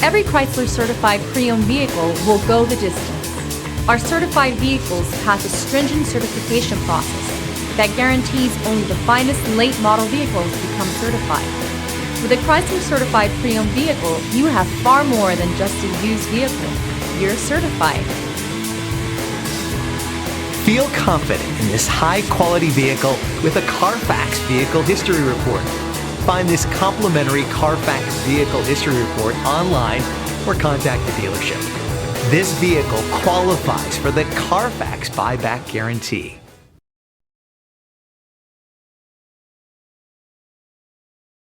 every Chrysler certified pre-owned vehicle will go the distance. Our certified vehicles pass a stringent certification process that guarantees only the finest late model vehicles become certified. With a Chrysler certified pre-owned vehicle, you have far more than just a used vehicle. You're certified. Feel confident in this high-quality vehicle with a Carfax Vehicle History Report. Find this complimentary Carfax Vehicle History Report online or contact the dealership. This vehicle qualifies for the Carfax Buyback Guarantee.